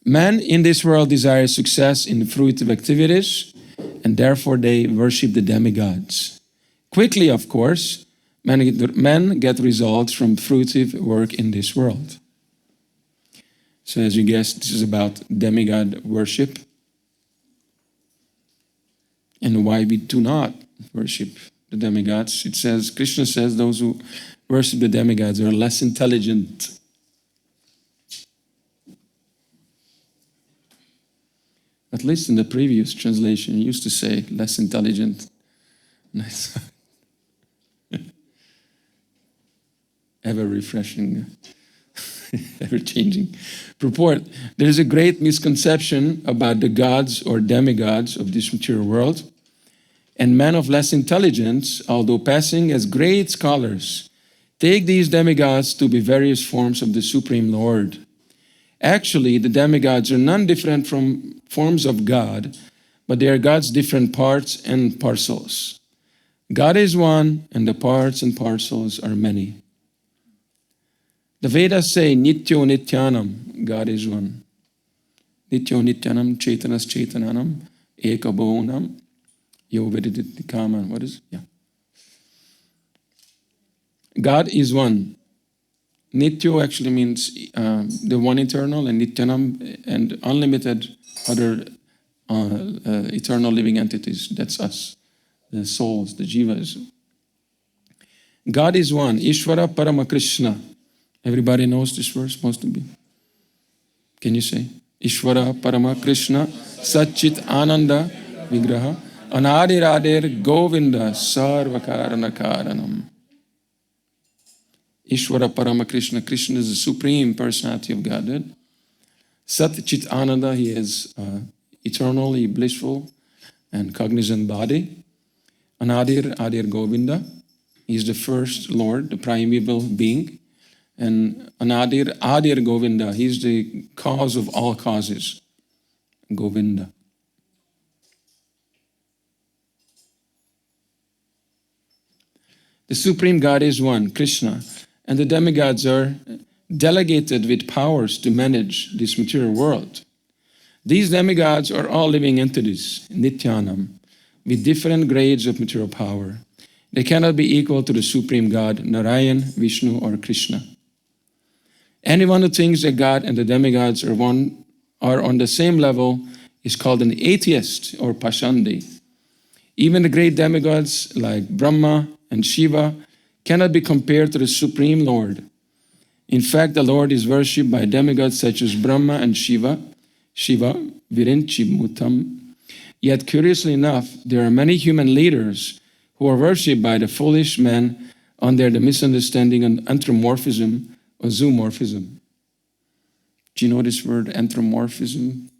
Man in this world desires success in fruitive activities, and therefore they worship the demigods. Quickly, of course, men get results from fruitive work in this world. So as you guessed, this is about demigod worship and why we do not worship the demigods. It says, Krishna says, those who worship the demigods are less intelligent. At least in the previous translation, it used to say less intelligent. Nice. Ever refreshing, ever changing purport. There is a great misconception about the gods or demigods of this material world. And men of less intelligence, although passing as great scholars, take these demigods to be various forms of the Supreme Lord. Actually, the demigods are none different from forms of God, but they are God's different parts and parcels. God is one, and the parts and parcels are many. The Vedas say, Nityo Nityanam, God is one. Nityo Nityanam, Chaitanas Chaitananam, Ekabonam, Yo Vediditikaman. What is it? Yeah. God is one. Nityo actually means the one eternal, and Nityanam and unlimited other eternal living entities. That's us, the souls, the jivas. God is one. Ishvara Parama Krishna. Everybody knows this verse, most of you. Can you say? Ishvara Parama Krishna Satchit Ananda Vigraha Anadiradir Govinda Sarvakarana Karanam. Ishvara Parama Krishna. Krishna is the Supreme Personality of Godhead. Sat Chit Ananda, he is eternally blissful and cognizant body. Adir Govinda, he is the first Lord, the primeval being. And Adir Govinda, he is the cause of all causes. Govinda. The Supreme God is one, Krishna. And the demigods are delegated with powers to manage this material world. These demigods are all living entities, Nityanam, with different grades of material power. They cannot be equal to the Supreme God, Narayan, Vishnu, or Krishna. Anyone who thinks that God and the demigods are on the same level is called an atheist or Pashandi. Even the great demigods like Brahma and Shiva cannot be compared to the Supreme Lord. In fact, the Lord is worshipped by demigods such as Brahma and Shiva, Virinchi Mutam. Yet, curiously enough, there are many human leaders who are worshipped by the foolish men under the misunderstanding of anthropomorphism or zoomorphism. Do you know this word, anthropomorphism?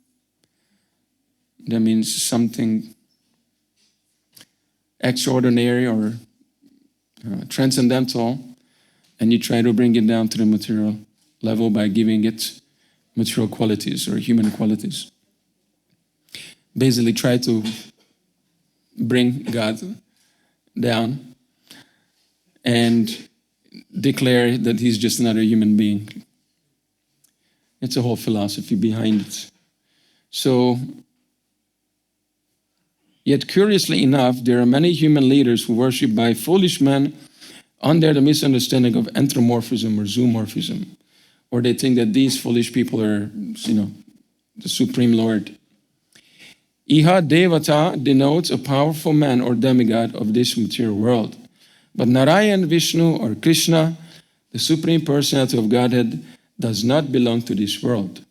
That means something extraordinary or transcendental, and you try to bring it down to the material level by giving it material qualities or human qualities. Basically try to bring God down and declare that he's just another human being. It's a whole philosophy behind it. So, yet curiously enough, there are many human leaders who worship by foolish men under the misunderstanding of anthropomorphism or zoomorphism. Or they think that these foolish people are, the Supreme Lord. Iha Devata denotes a powerful man or demigod of this material world. But Narayan, Vishnu, or Krishna, the Supreme Personality of Godhead, does not belong to this world.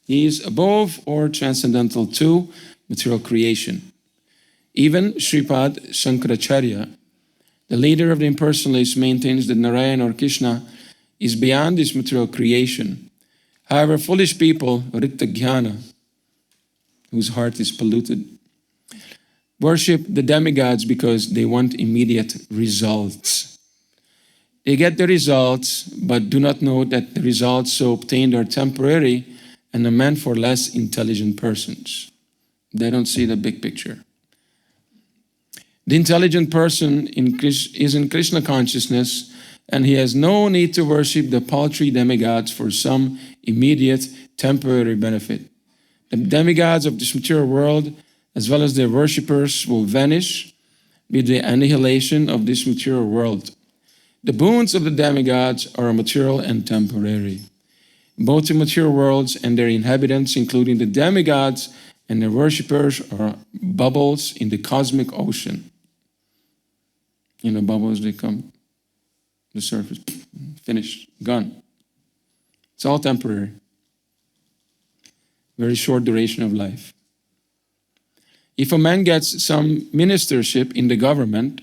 He is above or transcendental to material creation. Even Sripad Shankaracharya, the leader of the impersonalists, maintains that Narayan or Krishna is beyond this material creation. However, foolish people, Ritta Jnana, whose heart is polluted, worship the demigods because they want immediate results. They get the results, but do not know that the results so obtained are temporary and are meant for less intelligent persons. They don't see the big picture. The intelligent person is in Krishna consciousness, and he has no need to worship the paltry demigods for some immediate temporary benefit. The demigods of this material world, as well as their worshippers, will vanish with the annihilation of this material world. The boons of the demigods are material and temporary. Both the material worlds and their inhabitants, including the demigods and their worshippers, are bubbles in the cosmic ocean. You know, bubbles, they come to the surface, finished, gone. It's all temporary. Very short duration of life. If a man gets some ministership in the government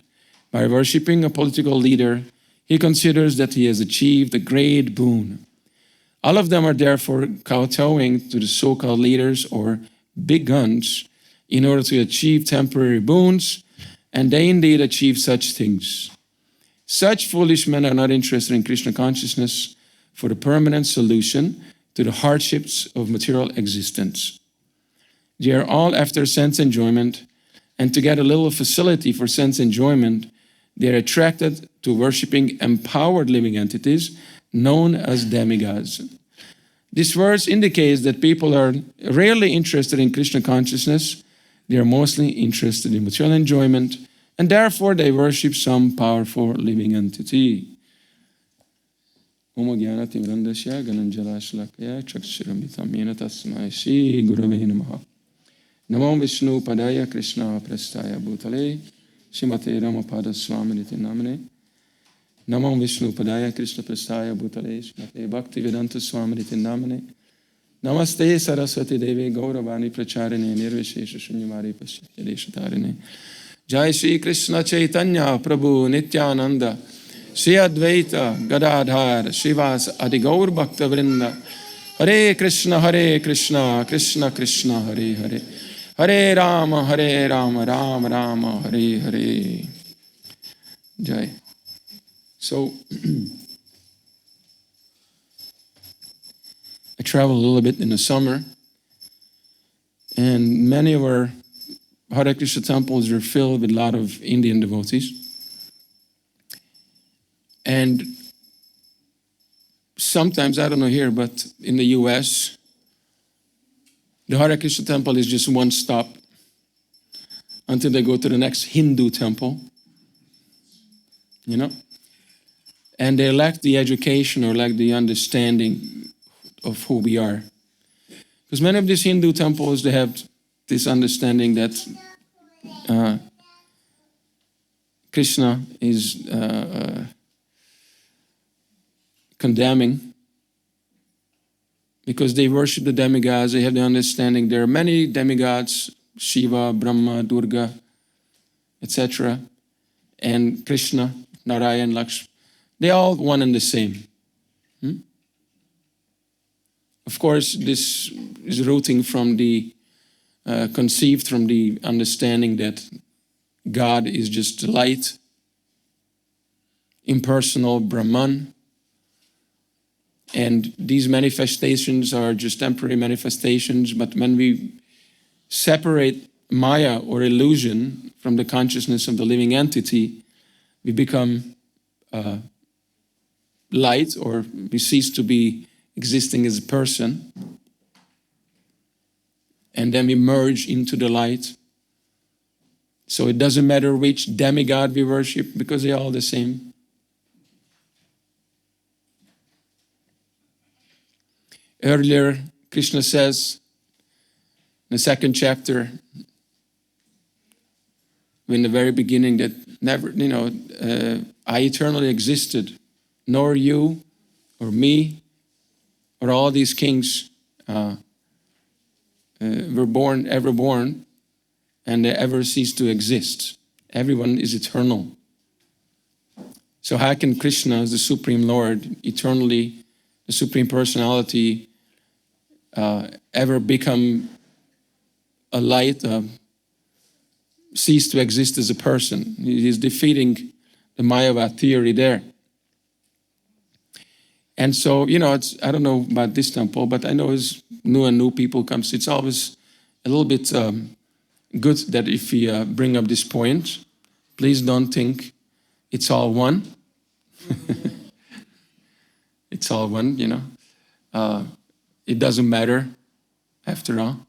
by worshipping a political leader, he considers that he has achieved a great boon. All of them are therefore kowtowing to the so-called leaders or big guns in order to achieve temporary boons, and they indeed achieve such things. Such foolish men are not interested in Krishna consciousness for the permanent solution to the hardships of material existence. They are all after sense enjoyment, and to get a little facility for sense enjoyment, they are attracted to worshipping empowered living entities known as demigods. This verse indicates that people are rarely interested in Krishna consciousness. They are mostly interested in material enjoyment, and therefore they worship some powerful living entity. Namo Vishnu Padaya Krishna Prastaya Bhutale Shrimate Ramapada Swaminiti Namane. Namo Vishnu Padaya Krishna Prastaya Bhutale Shrimate Bhakti Vedanta Swaminiti Namane. Namaste Saraswati Devi Gauravani Pracharine Nirvishesha Shunyamari Pasyadeshatarine. Jai Shri Krishna Chaitanya Prabhu Nityananda Shri Advaita Gadadhar Shivas Adigaur Bhakta Vrinda. Hare Krishna Krishna Krishna Hare Hare Hare Rama Rama Rama Hare Hare. Jai. So I travel a little bit in the summer, and many of our Hare Krishna temples are filled with a lot of Indian devotees. And sometimes, I don't know here, but in the US, the Hare Krishna temple is just one stop until they go to the next Hindu temple, you know? And they lack the education or lack the understanding of who we are. Because many of these Hindu temples, they have this understanding that Krishna is condemning, because they worship the demigods. They have the understanding there are many demigods, Shiva, Brahma, Durga, etc. And Krishna, Narayan, Lakshmi. They all one and the same. Of course, this is rooting from the, conceived from the understanding that God is just light, impersonal Brahman, and these manifestations are just temporary manifestations. But when we separate Maya or illusion from the consciousness of the living entity, we become light, or we cease to be existing as a person, and then we merge into the light. So it doesn't matter which demigod we worship, because they're all the same. Earlier, Krishna says in the second chapter, in the very beginning, that never, I eternally existed, nor you or me or all these kings were ever born, and they ever cease to exist. Everyone is eternal. So how can Krishna, as the Supreme Lord, eternally, the Supreme Personality, ever become a light, cease to exist as a person? He's defeating the Mayavad theory there. And so, I don't know about this temple, but I know as new people come, it's always a little bit good that if we bring up this point, please don't think it's all one. It's all one, It doesn't matter, after all.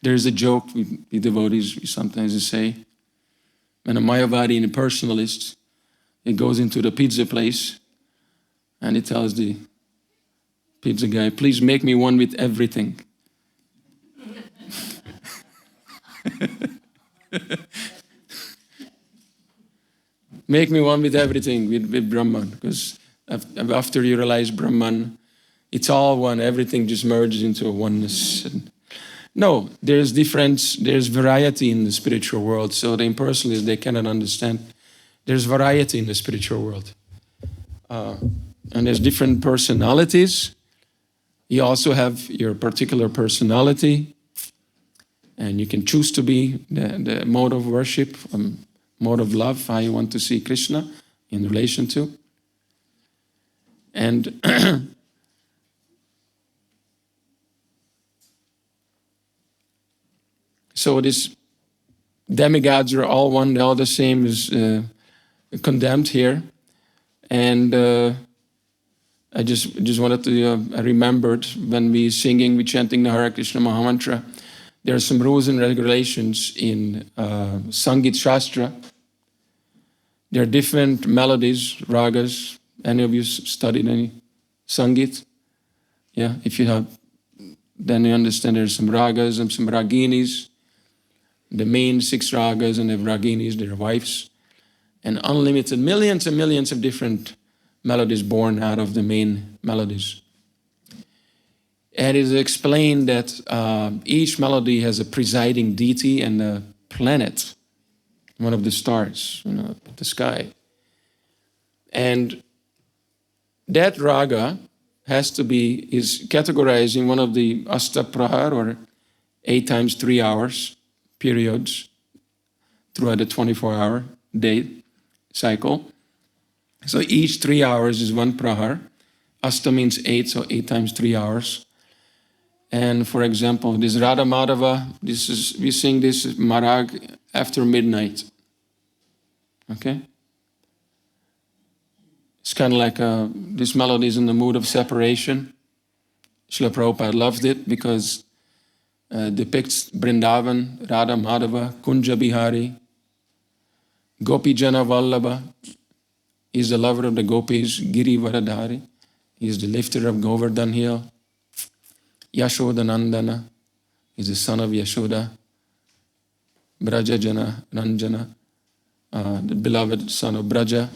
There's a joke we devotees we sometimes say, when a Mayavadi and a personalist, he goes into the pizza place and he tells the pizza guy, please make me one with everything. Make me one with everything, with Brahman, because after you realize Brahman, it's all one, everything just merges into a oneness. No, there's difference, there's variety in the spiritual world, so the impersonalists, they cannot understand. There's variety in the spiritual world. And there's different personalities. You also have your particular personality, and you can choose to be the mode of worship, mode of love, how you want to see Krishna in relation to. And so these demigods are all one, they're all the same, is condemned here. And I just wanted to, I remembered when we chanting the Hare Krishna Mahamantra, there are some rules and regulations in Sangit Shastra. There are different melodies, ragas. Any of you studied any Sangit? Yeah, if you have, then you understand there's some ragas and some raginis. The main 6 ragas and the raginis, their wives. And unlimited, millions and millions of different melodies born out of the main melodies. And it is explained that each melody has a presiding deity and a planet, one of the stars, the sky. And that raga is categorized in one of the Ashtaprahar, or 8 times 3 hours periods throughout the 24-hour day cycle. So each 3 hours is 1 prahar. Asta means 8, so 8 times 3 hours. And for example, this Radha Madhava, we sing this marag after midnight. Okay? It's kind of like this melody is in the mood of separation. Srila Prabhupada loved it because depicts Vrindavan, Radha Madhava, Kunja Bihari, Gopi Jana Vallabha. He's the lover of the gopis, Giri Varadhari. He's the lifter of Govardhan Hill. Yashoda Nandana, he's the son of Yashoda. Braja Jana Ranjana, the beloved son of Braja.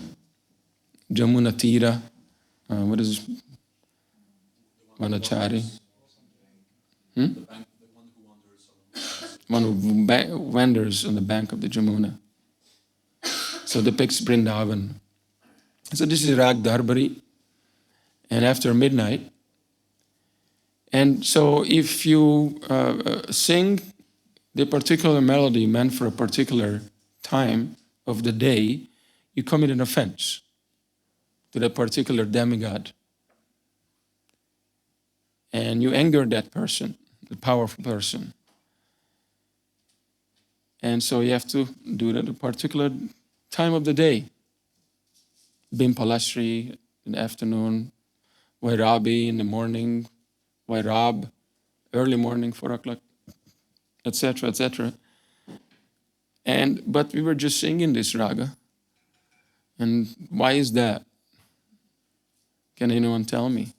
Jamuna Tira, what is Vanachari? One who wanders on the bank of the Jamuna. So depicts Vrindavan. So this is Rag Darbari, and after midnight. And so if you sing the particular melody meant for a particular time of the day, you commit an offense to that particular demigod. And you anger that person, the powerful person. And so you have to do it at a particular time of the day. Bimpalashri in the afternoon, Vairabi in the morning, Vairab, early morning, 4 o'clock, etc., etc. But we were just singing this raga. And why is that? Can anyone tell me?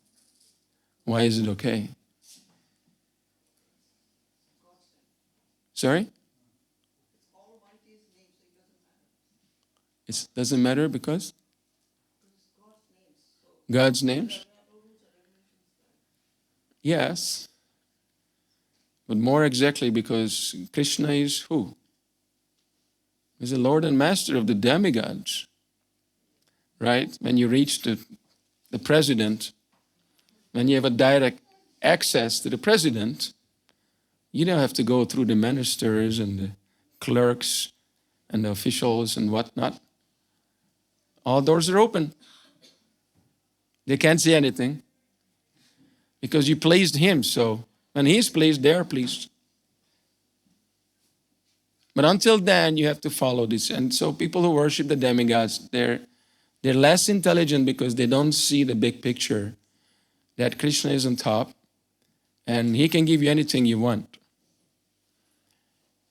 Why is it okay? Sorry? It doesn't matter because? God's names? Yes. But more exactly because Krishna is who? He's the Lord and Master of the demigods. Right? When you reach the president, when you have a direct access to the president, you don't have to go through the ministers and the clerks and the officials and whatnot. All doors are open. They can't say anything because you pleased him. So when he's pleased, they're pleased. But until then, you have to follow this. And so people who worship the demigods, they're less intelligent because they don't see the big picture that Krishna is on top and he can give you anything you want.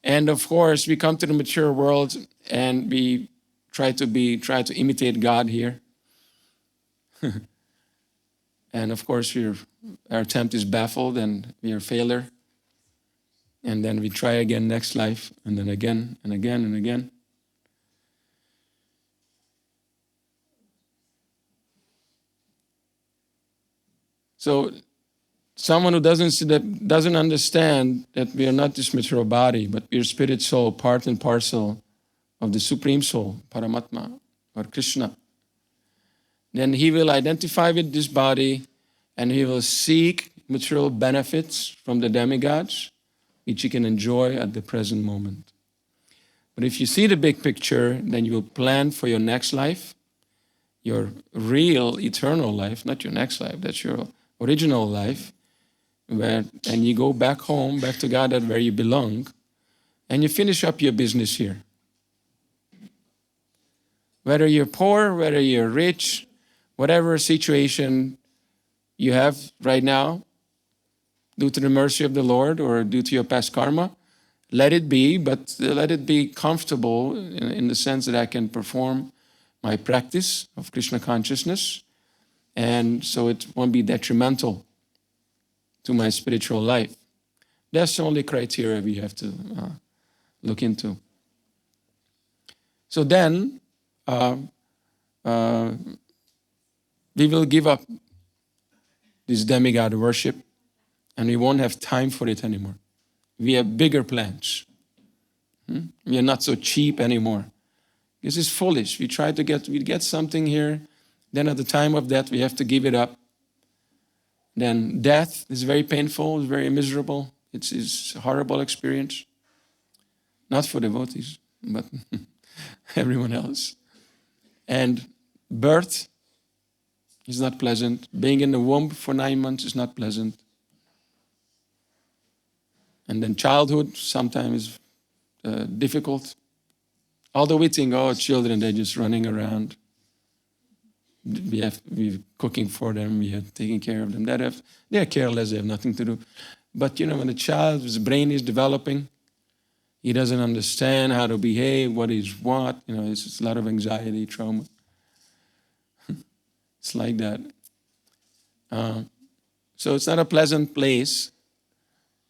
And of course, we come to the mature world and we try to imitate God here. And of course, our attempt is baffled and we are a failure. And then we try again next life, and then again and again and again. So someone who doesn't understand that we are not this material body, but we are spirit soul, part and parcel of the Supreme Soul, Paramatma, or Krishna, then he will identify with this body and he will seek material benefits from the demigods, which he can enjoy at the present moment. But if you see the big picture, then you will plan for your next life, your real eternal life, not your next life, that's your original life, and you go back home, back to God, where you belong, and you finish up your business here. Whether you're poor, whether you're rich, whatever situation you have right now, due to the mercy of the Lord or due to your past karma, let it be, but let it be comfortable in the sense that I can perform my practice of Krishna consciousness, and so it won't be detrimental to my spiritual life. That's the only criteria we have to look into. So then, we will give up this demigod worship and we won't have time for it anymore. We have bigger plans. We are not so cheap anymore. This is foolish. We get something here, then at the time of death we have to give it up. Then death is very painful, it's very miserable. It's a horrible experience. Not for devotees, but everyone else. And birth is not pleasant. Being in the womb for 9 months is not pleasant. And then childhood sometimes difficult. Although we think, oh, children, they're just running around. We're cooking for them, we are taking care of them. They are careless, they have nothing to do. But when a child, his brain is developing, he doesn't understand how to behave, what is what. It's a lot of anxiety, trauma. It's like that. So it's not a pleasant place.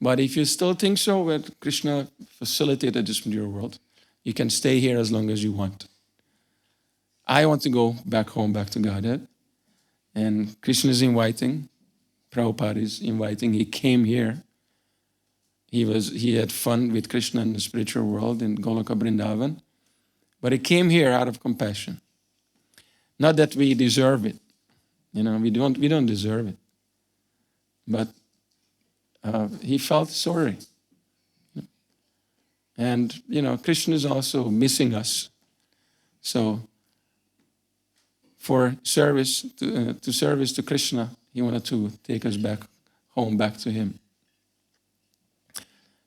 But if you still think so, well, Krishna facilitated this material world. You can stay here as long as you want. I want to go back home, back to Godhead. And Krishna is inviting. Prabhupada is inviting. He came here. He had fun with Krishna in the spiritual world in Goloka Vrindavan. But he came here out of compassion. Not that we deserve it. We don't deserve it. But he felt sorry. And, Krishna is also missing us. So, for service to Krishna, he wanted to take us back home, back to him.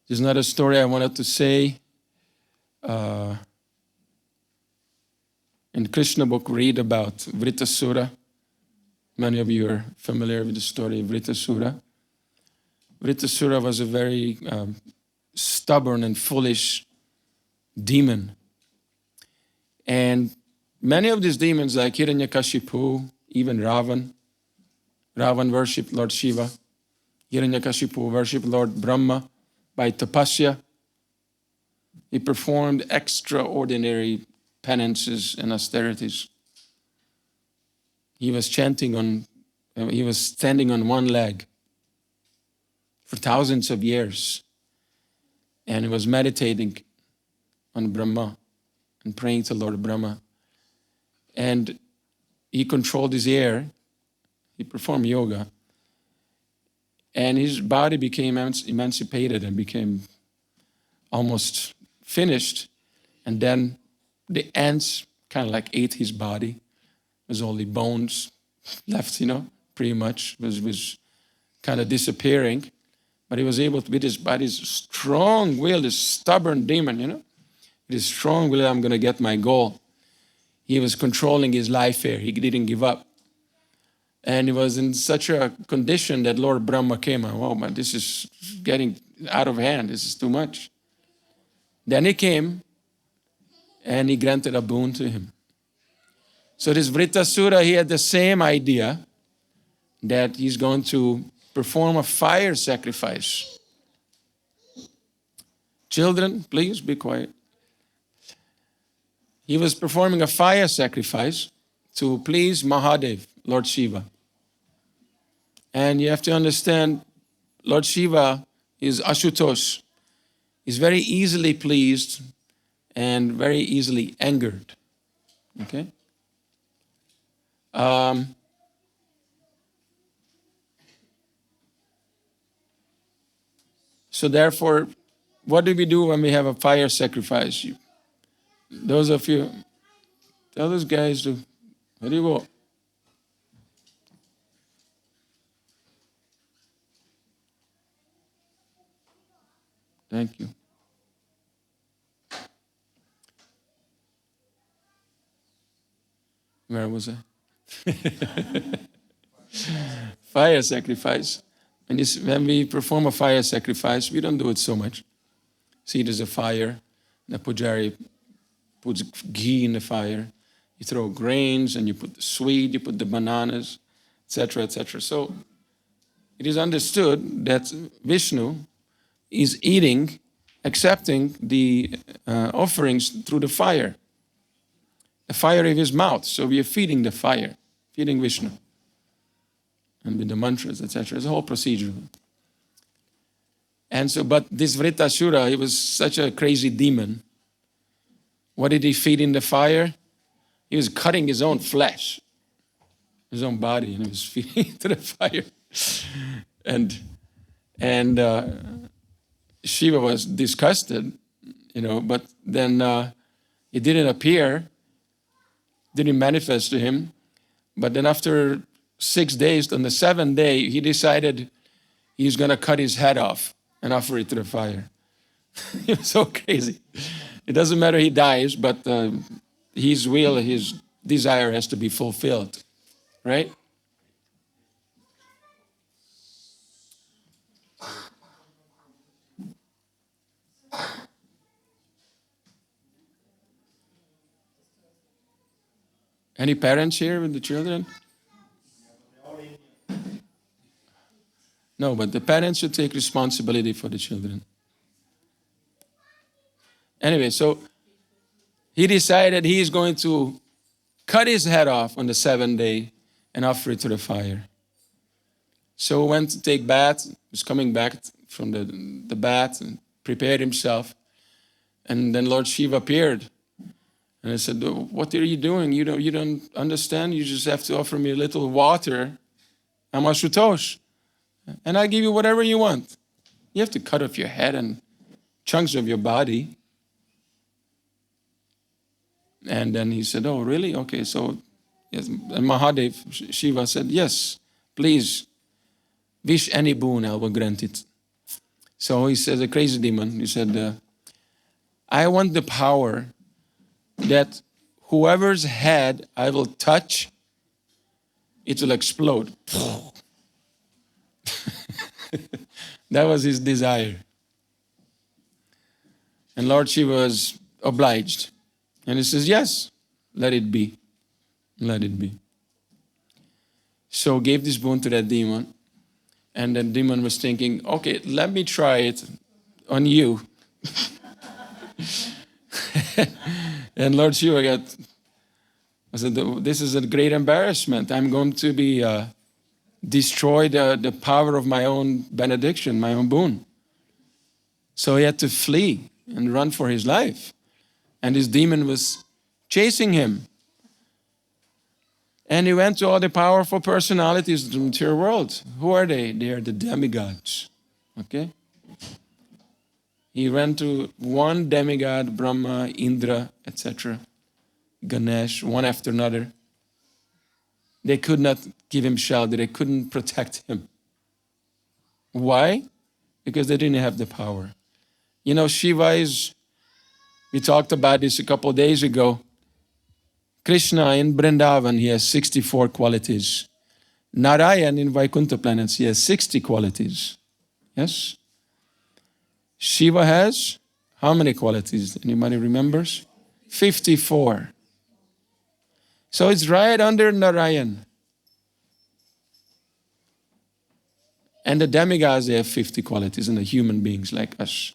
There's another story I wanted to say. In Krishna book, read about Vritasura. Many of you are familiar with the story of Vritasura. Vritasura was a very stubborn and foolish demon. And many of these demons, like Hiranyakashipu, even Ravan worshipped Lord Shiva. Hiranyakashipu worshipped Lord Brahma by tapasya. He performed extraordinary penances and austerities. He was standing on one leg for thousands of years. And he was meditating on Brahma and praying to Lord Brahma. And he controlled his air. He performed yoga. And his body became emancipated and became almost finished. And then the ants kind of like ate his body. It was only bones left, pretty much. It was kind of disappearing. But he was able to, with his body's strong will, this stubborn demon, with his strong will, I'm going to get my goal. He was controlling his life here. He didn't give up. And he was in such a condition that Lord Brahma came and, oh man, this is getting out of hand. This is too much. Then he came and he granted a boon to him. So this Vritasura, he had the same idea that he's going to perform a fire sacrifice. Children, please be quiet. He was performing a fire sacrifice to please Mahadev, Lord Shiva. And you have to understand, Lord Shiva is Ashutosh. He's very easily pleased and very easily angered. Okay? So therefore, what do we do when we have a fire sacrifice? Those of you, tell those guys to, how do you go? Thank you. Where was I? Fire sacrifice. When we perform a fire sacrifice, we don't do it so much. See, there's a fire. The pujari puts ghee in the fire. You throw grains and you put the sweet, you put the bananas, etc., etc. So it is understood that Vishnu is eating, accepting the offerings through the fire of his mouth. So we are feeding the fire, feeding Vishnu. And with the mantras, etc. It's a whole procedure. And so, but this Vritasura, he was such a crazy demon. What did he feed in the fire? He was cutting his own flesh, his own body, and he was feeding into the fire. And Shiva was disgusted, but then it didn't appear, didn't manifest to him. But then after 6 days, on the 7th day, he decided he's going to cut his head off and offer it to the fire. It was so crazy. It doesn't matter he dies, but his will, his desire has to be fulfilled, right? Any parents here with the children? No, but the parents should take responsibility for the children. Anyway, so he decided he is going to cut his head off on the 7th day and offer it to the fire. So he went to take bath, was coming back from the bath and prepared himself. And then Lord Shiva appeared. And I said, what are you doing? You don't understand? You just have to offer me a little water. I'm Ashutosh. And I'll give you whatever you want. You have to cut off your head and chunks of your body. And then he said, oh, really? Okay, so yes. And Mahadev, Shiva said, yes, please, wish any boon, I will grant it. So he said, a crazy demon, he said, I want the power that whoever's head I will touch, it will explode. That was his desire. And Lord Shiva was obliged. And he says, yes, let it be. Let it be. So gave this boon to that demon. And the demon was thinking, okay, let me try it on you. And Lord Shiva I said, this is a great embarrassment. I'm going to be destroy the power of my own benediction, my own boon. So he had to flee and run for his life. And this demon was chasing him. And he went to all the powerful personalities of the material world. Who are they? They are the demigods. Okay? He went to one demigod, Brahma, Indra, etc., Ganesh, one after another. They could not give him shelter. They couldn't protect him. Why? Because they didn't have the power. Shiva is, we talked about this a couple of days ago. Krishna in Vrindavan, he has 64 qualities. Narayan in Vaikuntha planets, he has 60 qualities. Yes? Shiva has How many qualities? Anybody remembers? 54. So it's right under Narayan. And the demigods, they have 50 qualities, and the human beings like us.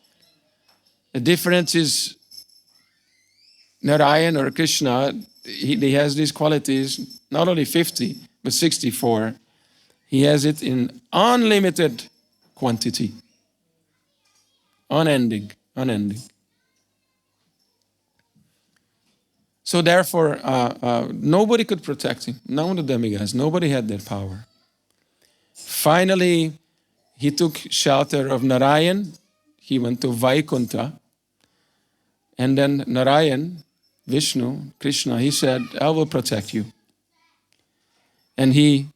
The difference is Narayan or Krishna, he has these qualities, not only 50, but 64. He has it in unlimited quantity. Unending. So therefore, nobody could protect him. None of the demigods, nobody had that power. Finally, he took shelter of Narayan. He went to Vaikuntha. And then Narayan, Vishnu, Krishna, he said, I will protect you. And he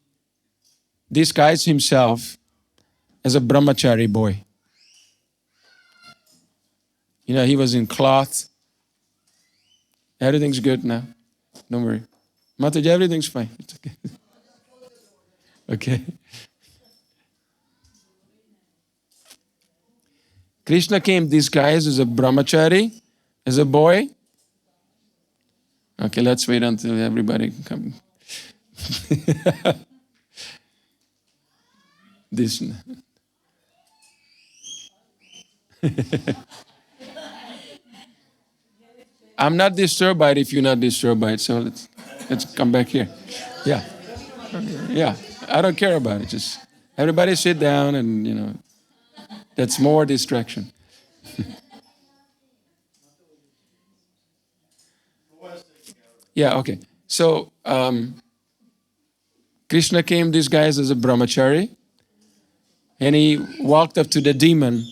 disguised himself as a brahmachari boy. He was in cloth. Everything's good now. Don't worry. Mataji, everything's fine. It's okay. Okay. Krishna came disguised as a brahmachari, as a boy. Okay, let's wait until everybody comes. This. I'm not disturbed by it if you're not disturbed by it, so let's come back here. Yeah. I don't care about it. Just everybody sit down and, that's more distraction. Yeah, okay. So, Krishna came disguised as a brahmachari, and he walked up to the demon,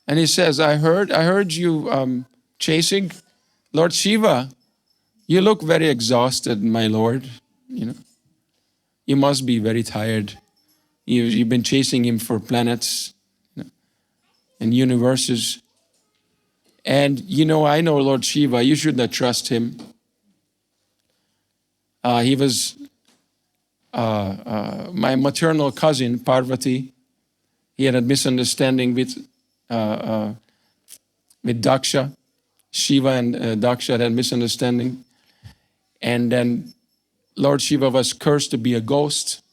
and he says, I heard you chasing Lord Shiva. You look very exhausted, my lord. You must be very tired. You've been chasing him for planets and universes. And I know Lord Shiva, you should not trust him. He was my maternal cousin, Parvati. He had a misunderstanding with Daksha. Shiva and Daksha had a misunderstanding. And then Lord Shiva was cursed to be a ghost.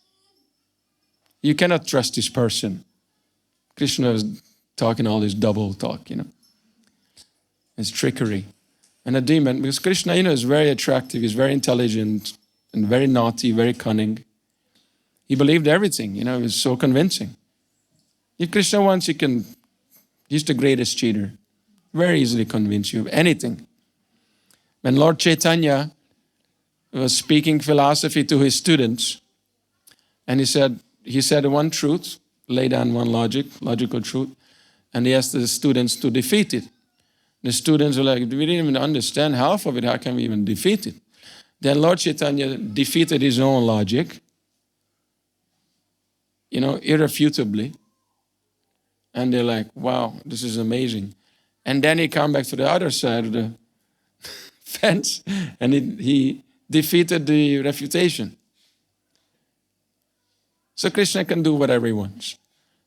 You cannot trust this person. Krishna was talking all this double talk, It's trickery. And a demon, because Krishna, is very attractive, he's very intelligent, and very naughty, very cunning. He believed everything, he was so convincing. If Krishna wants, he's the greatest cheater. Very easily convince you of anything. When Lord Chaitanya was speaking philosophy to his students, and he said one truth, laid down one logical truth, and he asked the students to defeat it. The students were like, we didn't even understand half of it, how can we even defeat it? Then Lord Chaitanya defeated his own logic, irrefutably. And they're like, wow, this is amazing. And then he come back to the other side of the fence, and he defeated the refutation. So Krishna can do whatever he wants.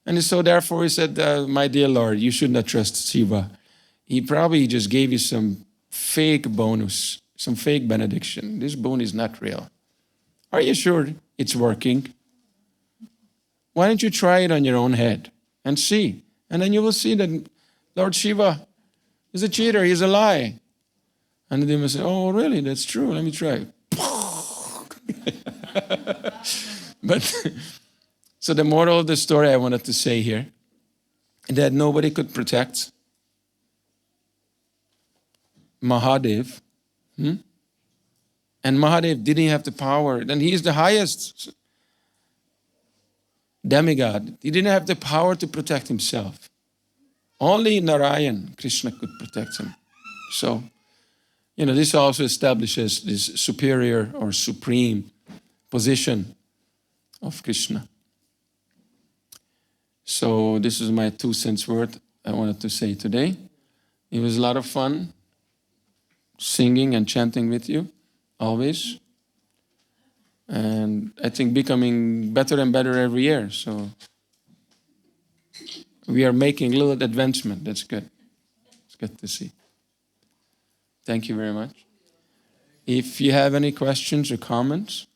And so therefore he said, my dear Lord, you should not trust Shiva. He probably just gave you some fake bonus, some fake benediction. This boon is not real. Are you sure it's working? Why don't you try it on your own head and see? And then you will see that Lord Shiva is a cheater, he's a lie. And the demon say, oh, really? That's true. Let me try. But so the moral of the story I wanted to say here, that nobody could protect Mahadev. And Mahadev didn't have the power. Then he is the highest demigod. He didn't have the power to protect himself. Only Narayan, Krishna, could protect him. So, this also establishes this superior or supreme position of Krishna. So this is my 2 cents worth I wanted to say today. It was a lot of fun singing and chanting with you, always. And I think becoming better and better every year. So we are making a little advancement. That's good. good to see. Thank you very much. If you have any questions or comments,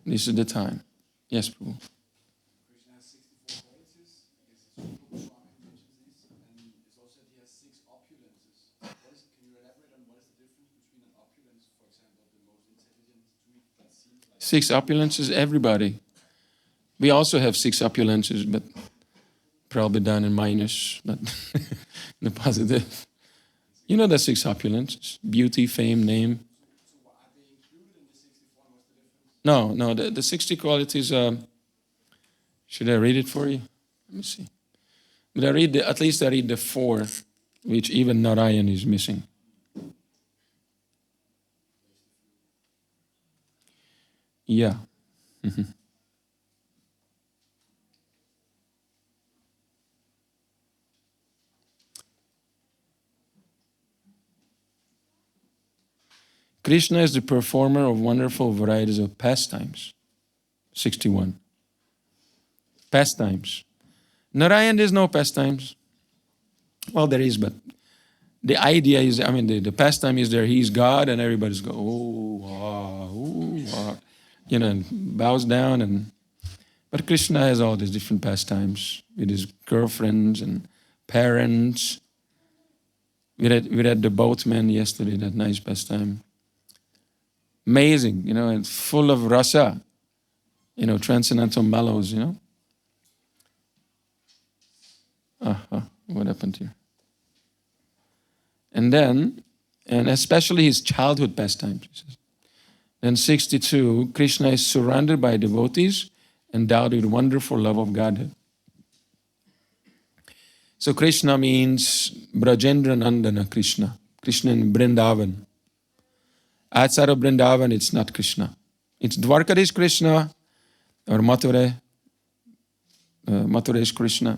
this is the time. Yes, Prabhu. Krishna has 64 qualities. Swami mentions this, and it's also that he has 6 opulences. Can you elaborate on what is the difference between an opulence, for example, the most intelligent tweet that seems like 6 opulences, everybody. We also have 6 opulences, but probably down in minus, but in the positive. You know the 6 opulences: beauty, fame, name. So are they included in the 64? What's the difference? No, the 60 qualities, should I read it for you? Let me see. But at least I read the 4, which even Narayan is missing. Yeah. Krishna is the performer of wonderful varieties of pastimes. 61. Pastimes. Narayan, there's no pastimes. Well, there is, but the idea is, the pastime is there. He's God, and everybody's go, and bows down. But Krishna has all these different pastimes with his girlfriends and parents. We read the boatman yesterday, that nice pastime. Amazing, and full of rasa, transcendental mellows, What happened here? And especially his childhood pastimes. He says. Then 62, Krishna is surrounded by devotees, endowed with wonderful love of Godhead. So Krishna means Brajendra Nandana Krishna. Krishna in Vrindavan. Outside of Vrindavan, it's not Krishna. It's Dwarkadish Krishna or Mathura is Krishna.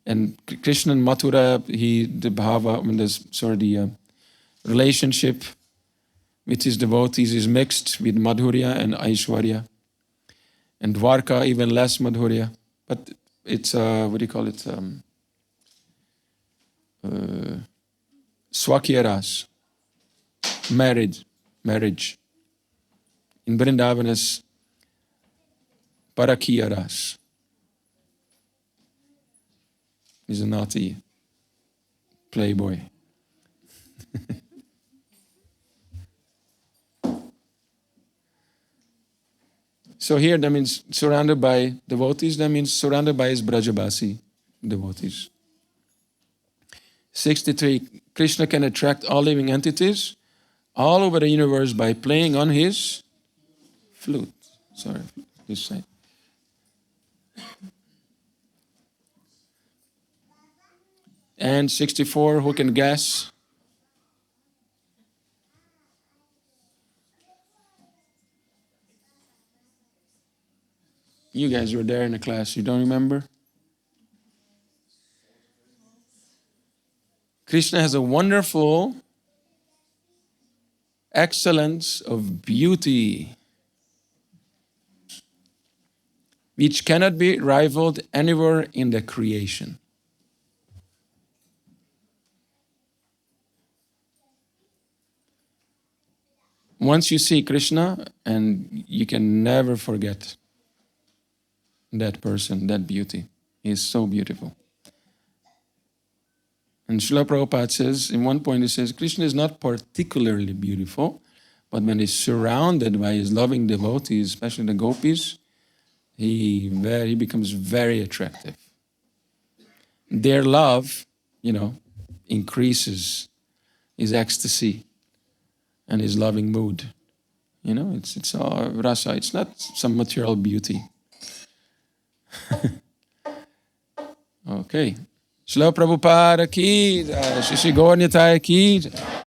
And Krishna and Mathura, the relationship with his devotees is mixed with Madhurya and Aishwarya. And Dwarka, even less Madhurya. But it's, Swakya Ras. Marriage. In Vrindavan is Parakiya Ras. He's a naughty playboy. So here that means surrounded by devotees, that means surrounded by his Brajabasi devotees. 63, Krishna can attract all living entities all over the universe by playing on his flute. Sorry, this side. And 64, who can guess? You guys were there in the class, you don't remember? Krishna has a wonderful excellence of beauty, which cannot be rivaled anywhere in the creation. Once you see Krishna, and you can never forget that person, that beauty. He is so beautiful. And Srila Prabhupada says, in one point he says, Krishna is not particularly beautiful, but when he's surrounded by his loving devotees, especially the gopis, he becomes very attractive. Their love, increases his ecstasy and his loving mood. It's all rasa. It's not some material beauty. Okay. Shri Prabhupada ki, Shri Gaura Nitai ki.